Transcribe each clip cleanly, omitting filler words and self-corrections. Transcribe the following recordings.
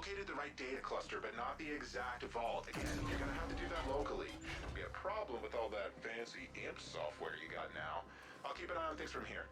located the right data cluster, but not the exact vault. Again, you're gonna have to do that locally. Shouldn't be a problem with all that fancy imp software you got now. I'll keep an eye on things from here.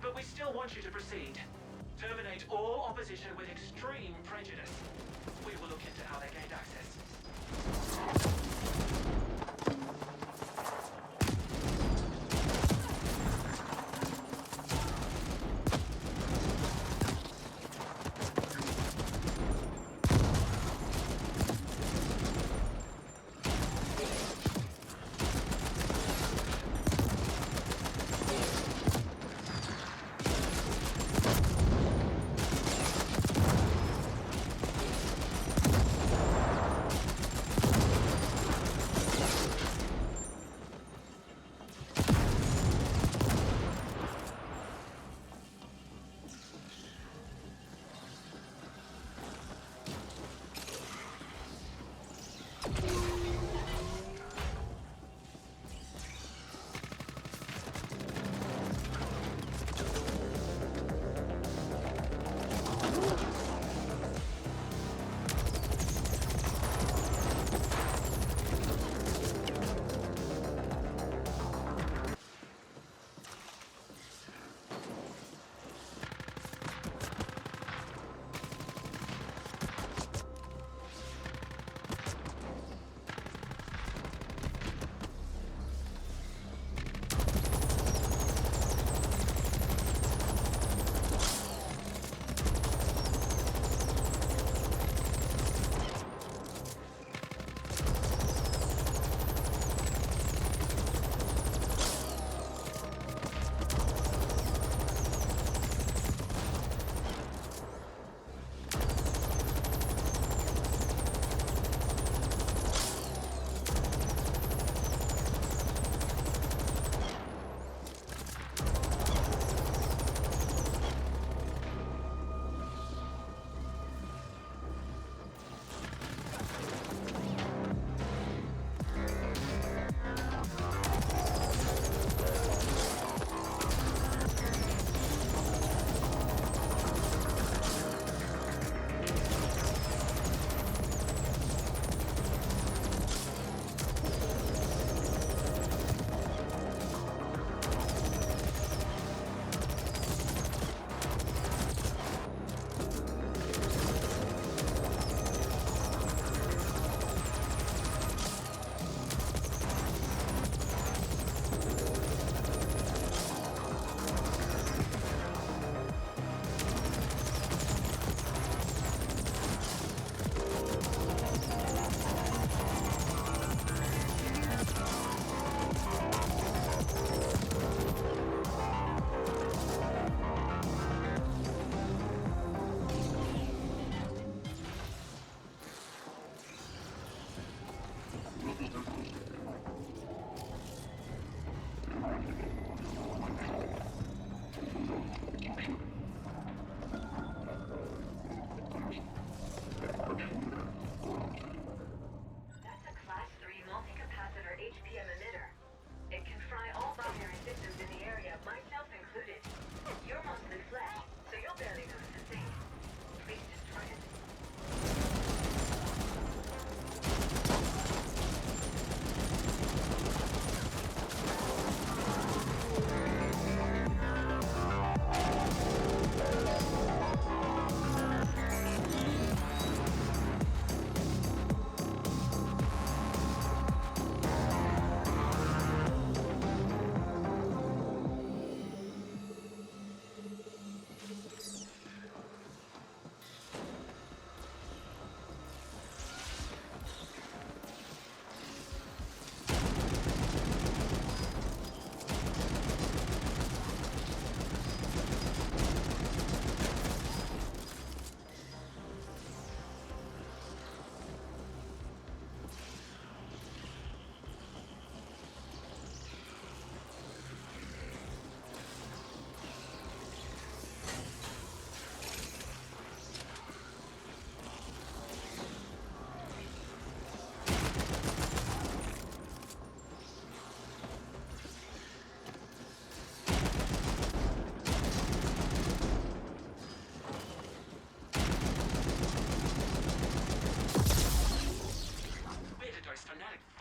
But we still want you to proceed. Terminate all opposition with extreme prejudice. We will look into how they gained access.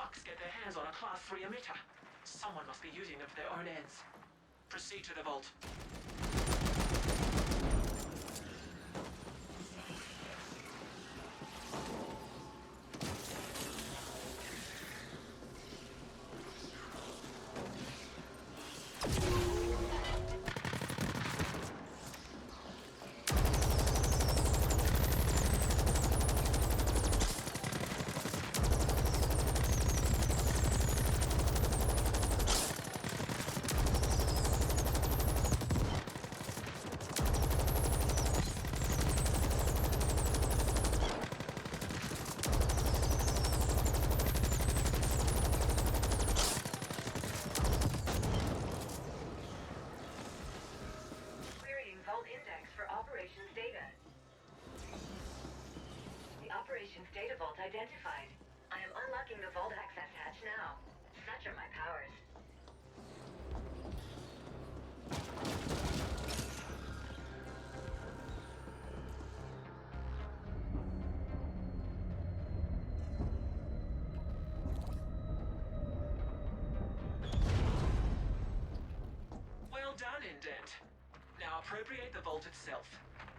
schmucks get their hands on a Class 3 emitter. Someone must be using them for their own ends. Proceed to the vault. Data vault identified. I am unlocking the vault access hatch now. Such are my powers. Well done, Indent. Now appropriate the vault itself.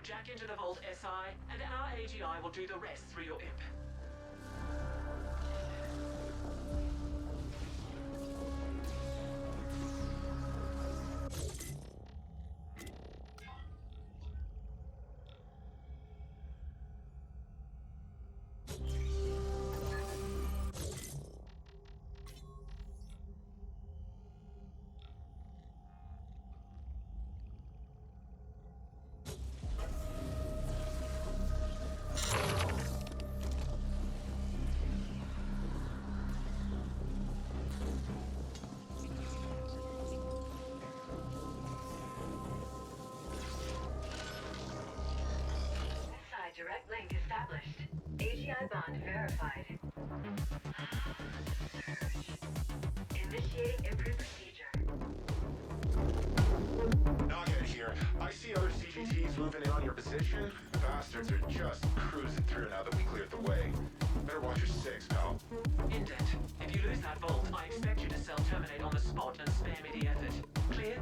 Jack into the vault SI, and our AGI will do the rest through your imp. Direct link established. AGI bond verified. Initiating imprint procedure. Nugget here. I see other CGTs moving in on your position. Bastards are just cruising through now that we cleared the way. Better watch your six, pal. Indent, if you lose that vault, I expect you to self-terminate on the spot and spare me the effort. Clear?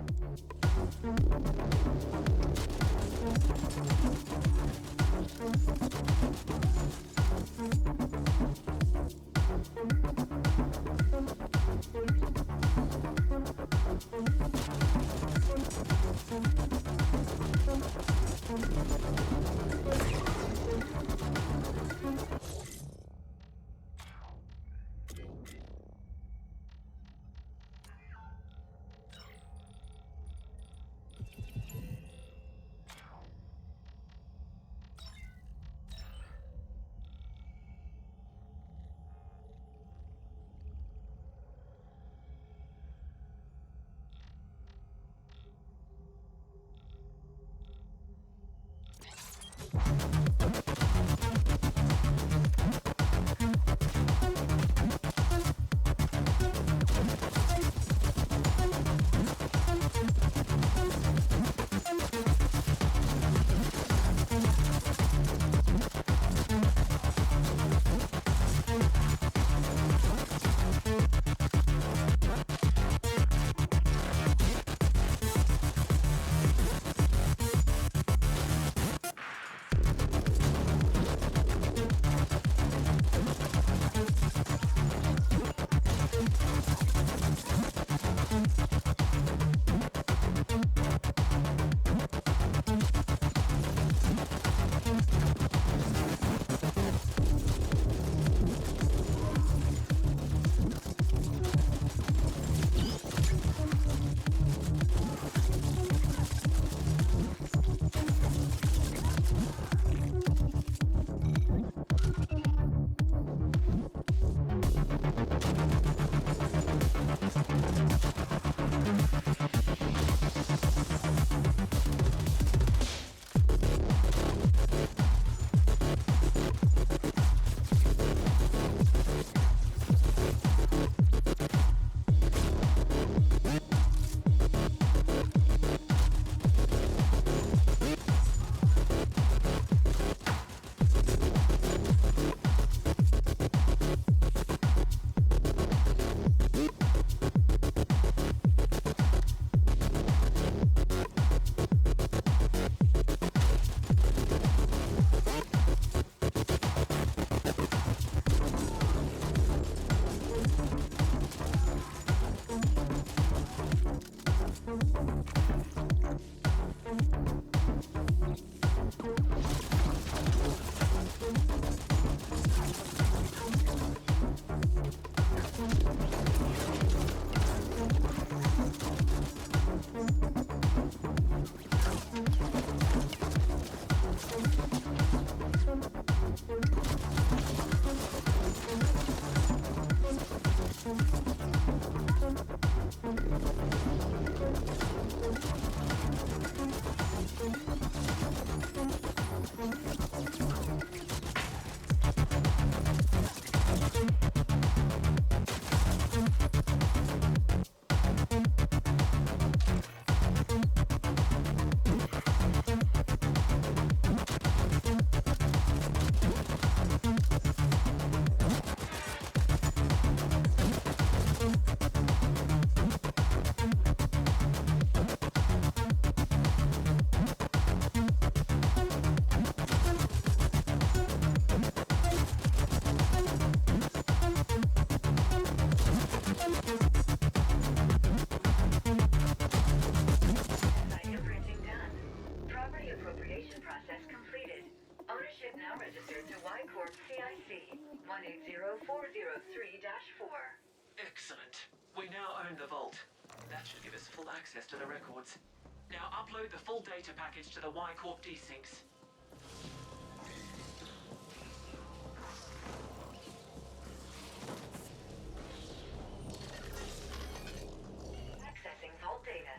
test completed. Ownership now registered to Y Corp CIC 180403-4. Excellent. We now own the vault. That should give us full access to the records. Now upload the full data package to the Y Corp desyncs. Accessing vault data.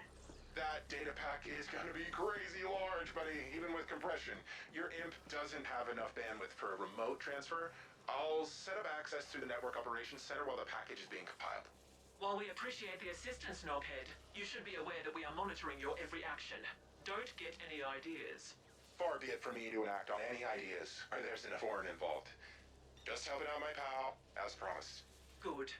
That data pack is gonna be crazy large, buddy, even with compression. Your imp doesn't have enough bandwidth for a remote transfer. I'll set up access through the Network Operations Center while the package is being compiled. While we appreciate the assistance, Noghead, you should be aware that we are monitoring your every action. Don't get any ideas. Far be it from me to enact on any ideas where there's enough foreign involved. Just helping out my pal, as promised. Good.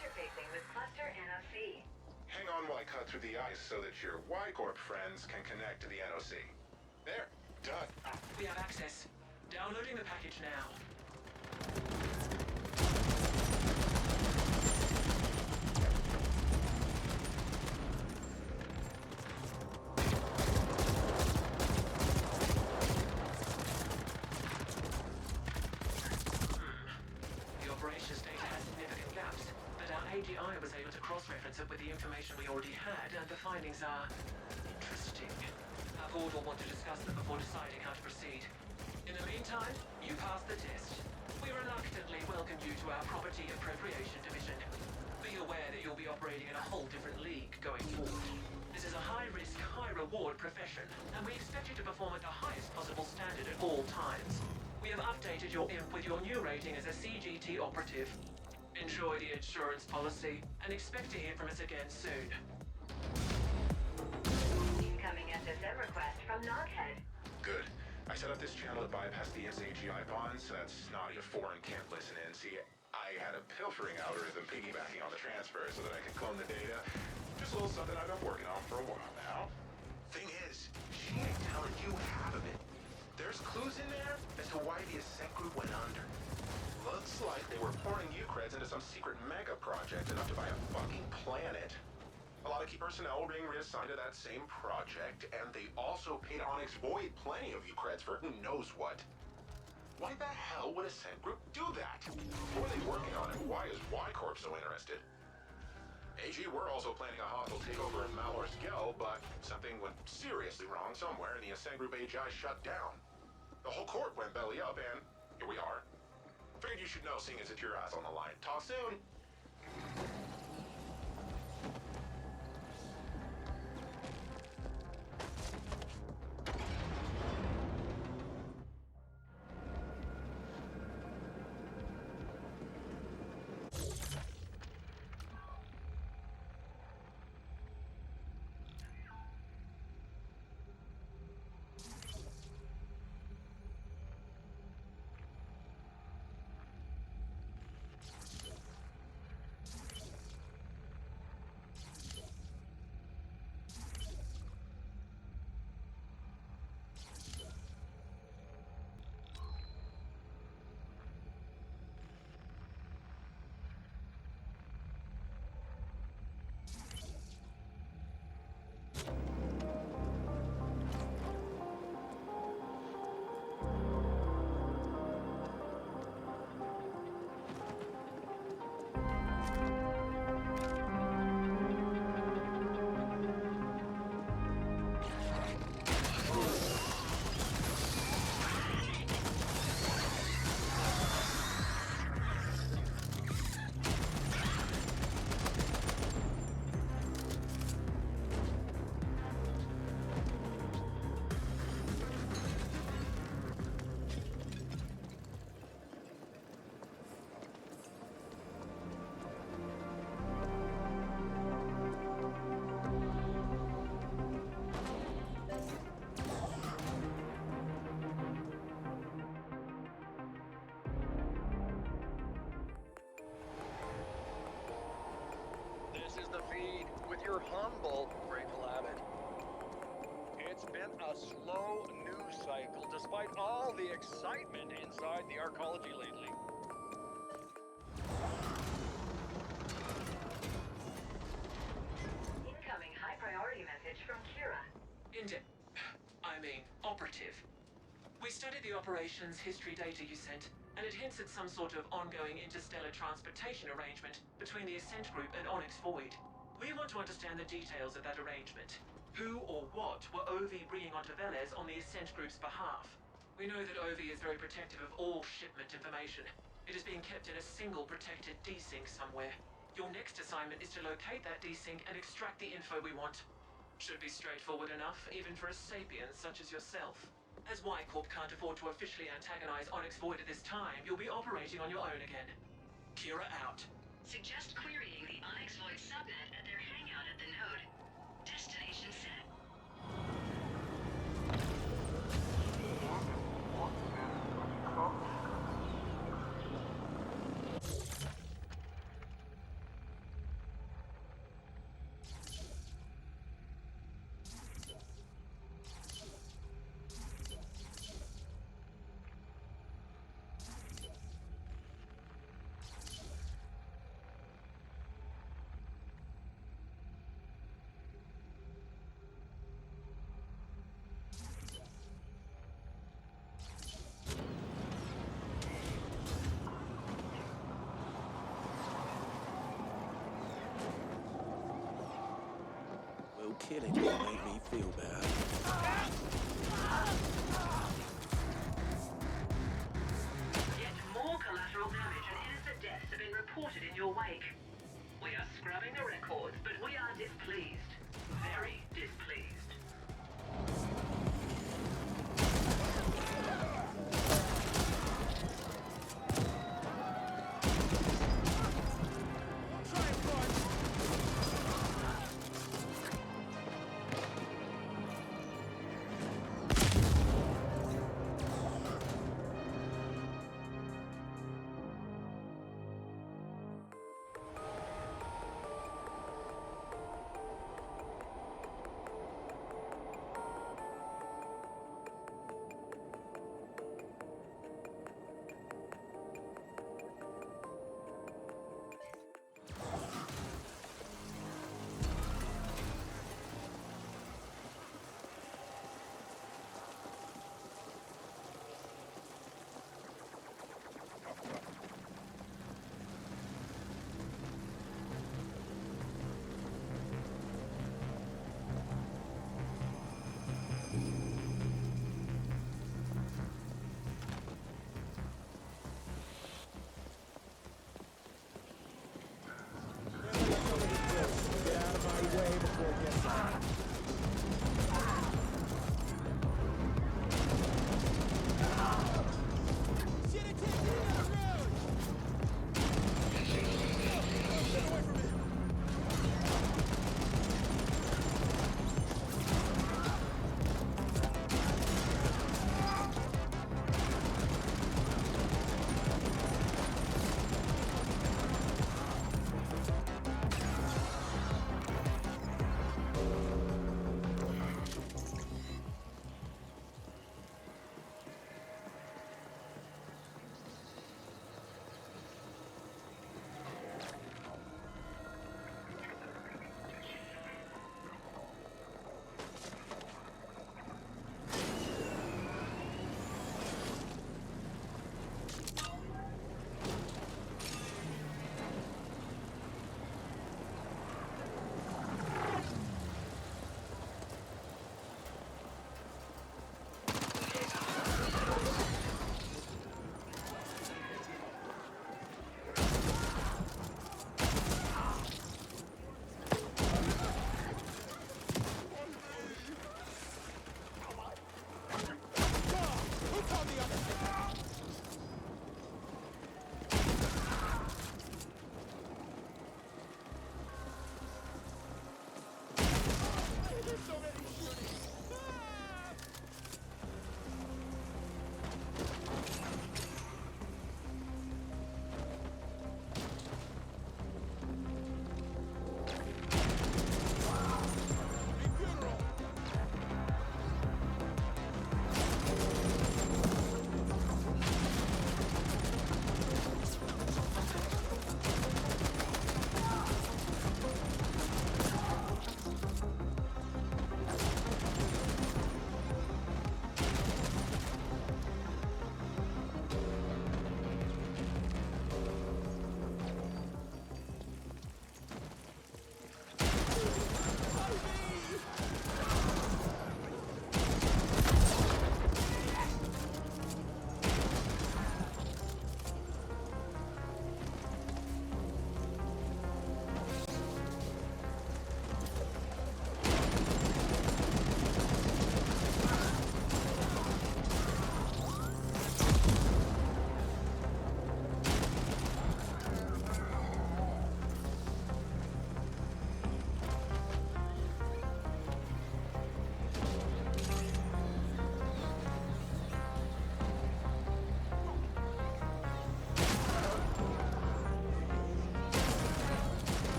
Interfacing with cluster NOC. Hang on while I cut through the ice so that your Y-Corp friends can connect to the NOC. There, done. We have access. Downloading the package now. The operations data has significant gaps, but our AGI was able to cross-reference it with the information we already had, and the findings are interesting. Our board will want to discuss them before deciding how to proceed. In the meantime, you passed the test. We reluctantly welcome you to our Property Appropriation Division. Be aware that you'll be operating in a whole different league going forward. This is a high-risk, high-reward profession, and we expect you to perform at the highest possible standard at all times. We have updated your imp with your new rating as a CGT operative. Enjoy the insurance policy, and expect to hear from us again soon. Incoming SSM request from Noghead. Good. I set up this channel to bypass the AGI bonds so that snotty foreign can't listen in. See, I had a pilfering algorithm piggybacking on the transfer so that I could clone the data. Just a little something I've been working on for a while now. Thing is, she ain't telling you half of it. There's clues in there as to why the Ascent group went under. Looks like they were pouring Ucreds into some secret mega project enough to buy a fucking planet. A lot of key personnel were being reassigned to that same project, and they also paid Onyx Void plenty of Ucreds for who knows what. Why the hell would Ascent Group do that? What were they working on, and why is Y-Corp so interested? AG, we're also planning a hostile takeover in Malor's Gel, but something went seriously wrong somewhere, and the Ascent Group AGI shut down. The whole court went belly up, and here we are. Figured you should know, seeing as it's your ass on the line. Talk soon! you're humble, grateful at it. It's been a slow news cycle, despite all the excitement inside the arcology lately. Incoming high priority message from Kira. Operative. We studied the operations history data you sent, and it hints at some sort of ongoing interstellar transportation arrangement between the Ascent group and Onyx Void. We want to understand the details of that arrangement. Who or what were Ovi bringing onto Velez on the Ascent group's behalf? We know that Ovi is very protective of all shipment information. It is being kept in a single protected desync somewhere. Your next assignment is to locate that desync and extract the info we want. Should be straightforward enough, even for a sapient such as yourself. As Y-Corp can't afford to officially antagonize Onyx Void at this time, you'll be operating on your own again. Kira out. Suggest querying the Onyx Void subnet at their hangout at the node. Destination set. Well, killing will make me feel better. Yet more collateral damage and innocent deaths have been reported in your wake. We are scrubbing the records, but we are displeased. Very displeased.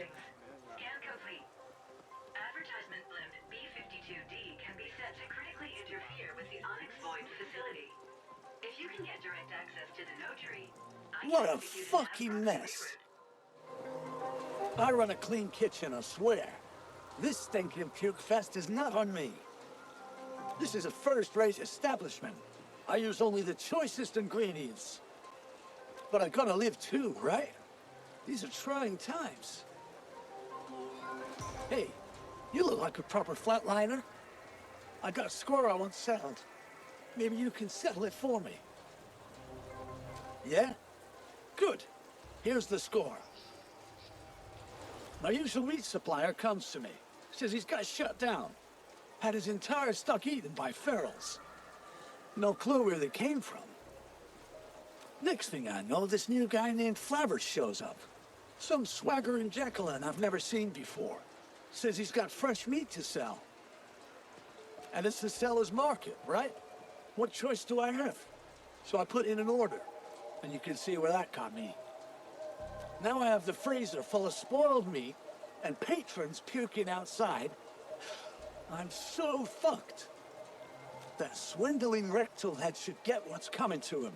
settings. Scan complete. Advertisement blimp B-52D can be set to critically interfere with the Onyx Void facility. If you can get direct access to the notary, I What can a execute an fucking ad-hoc mess. recruit. I run a clean kitchen, I swear. This stinking puke fest is not on me. This is a first-rate establishment. I use only the choicest ingredients. But I gotta live too, right? These are trying times. Hey, you look like a proper flatliner. I got a score I want settled. Maybe you can settle it for me. Yeah? Good. Here's the score. My usual meat supplier comes to me. Says he's got shut down. Had his entire stock eaten by ferals. No clue where they came from. Next thing I know, this new guy named Flavers shows up. Some swaggering Jacqueline I've never seen before. Says he's got fresh meat to sell. And it's the seller's market, right? What choice do I have? So I put in an order. And you can see where that got me. Now I have the freezer full of spoiled meat and patrons puking outside. I'm so fucked. That swindling rectal head should get what's coming to him.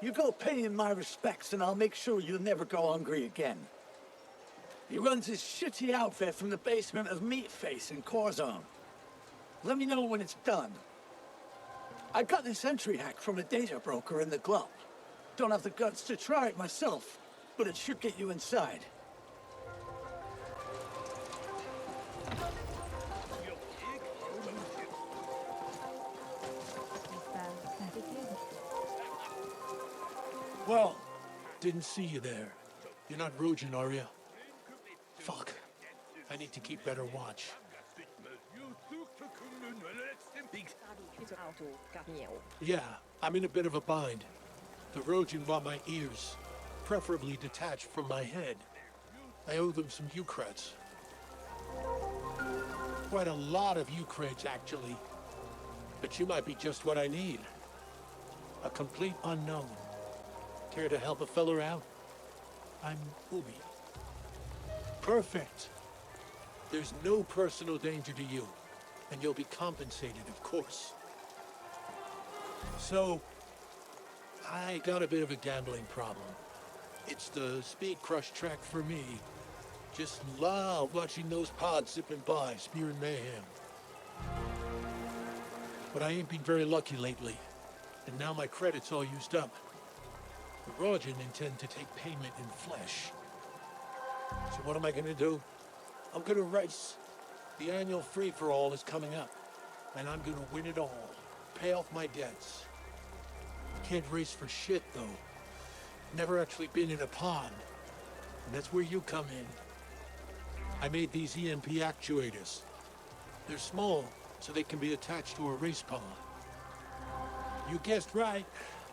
You go pay him my respects and I'll make sure you'll never go hungry again. He runs his shitty outfit from the basement of Meatface in Corzone. Let me know when it's done. I got this entry hack from a data broker in the glove. Don't have the guts to try it myself, but it should get you inside. Well, didn't see you there. You're not Rojan, are you? Fuck. I need to keep better watch. Yeah, I'm in a bit of a bind. The Rojan want my ears, preferably detached from my head. I owe them some Ukrats. Quite a lot of Ukrats, actually. But you might be just what I need. A complete unknown. Care to help a fella out? I'm Ubi. Perfect. There's no personal danger to you, and you'll be compensated, of course. So, I got a bit of a gambling problem. It's the Speed Crush track for me. Just love watching those pods zipping by, spearing mayhem. But I ain't been very lucky lately, and now my credit's all used up. The Rojan intend to take payment in flesh. So what am I gonna do? I'm gonna race. The annual free-for-all is coming up, and I'm gonna win it all. Pay off my debts. Can't race for shit, though. Never actually been in a pond. And that's where you come in. I made these EMP actuators. They're small, so they can be attached to a race pond. You guessed right.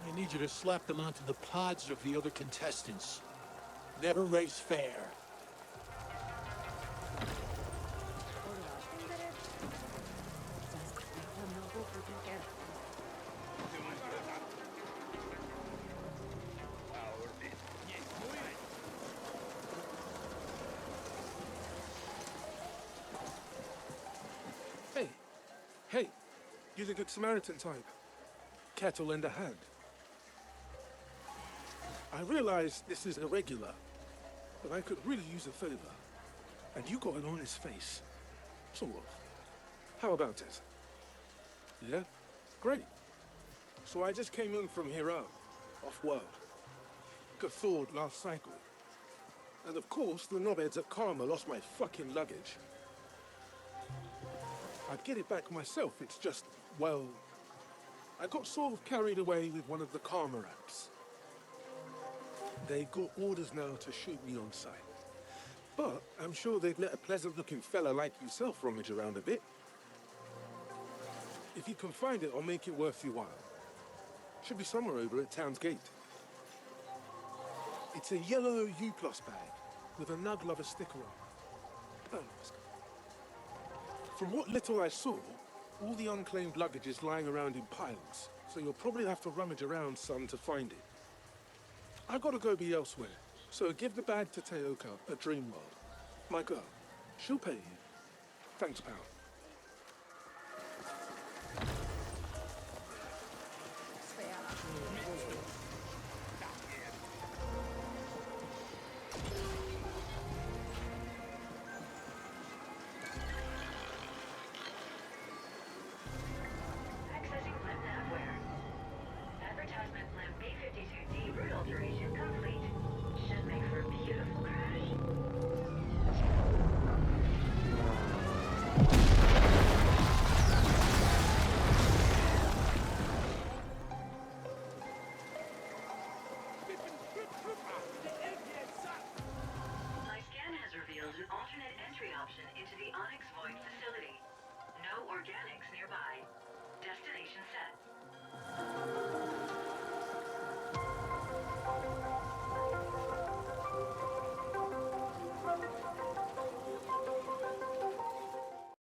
I need you to slap them onto the pods of the other contestants. Never race fair. Hey, you're the Good Samaritan type. Kettle in the hand. I realize this is irregular, but I could really use a favor. And you got an honest face. Sort of. How about it? Yeah? Great. So I just came in from Hero, off-world. Got thawed last cycle. And of course, the knobheads at Karma lost my fucking luggage. I'd get it back myself, it's just, well, I got sort of carried away with one of the Karma apps. They've got orders now to shoot me on sight. But I'm sure they'd let a pleasant-looking fella like yourself rummage around a bit. If you can find it, I'll make it worth your while. Should be somewhere over at Town's Gate. It's a yellow U+ bag with a Nug Lover sticker on. Oh, from what little I saw, all the unclaimed luggage is lying around in piles, so you'll probably have to rummage around some to find it. I've got to go be elsewhere. So give the bag to Teoka at Dreamworld. My girl. She'll pay you. Thanks, pal. Accessing blimp navware. Advertisement blimp B-52D route alteration complete. Should make for a beautiful crash. My scan has revealed an alternate entry option into the Onyx Void facility. No organics,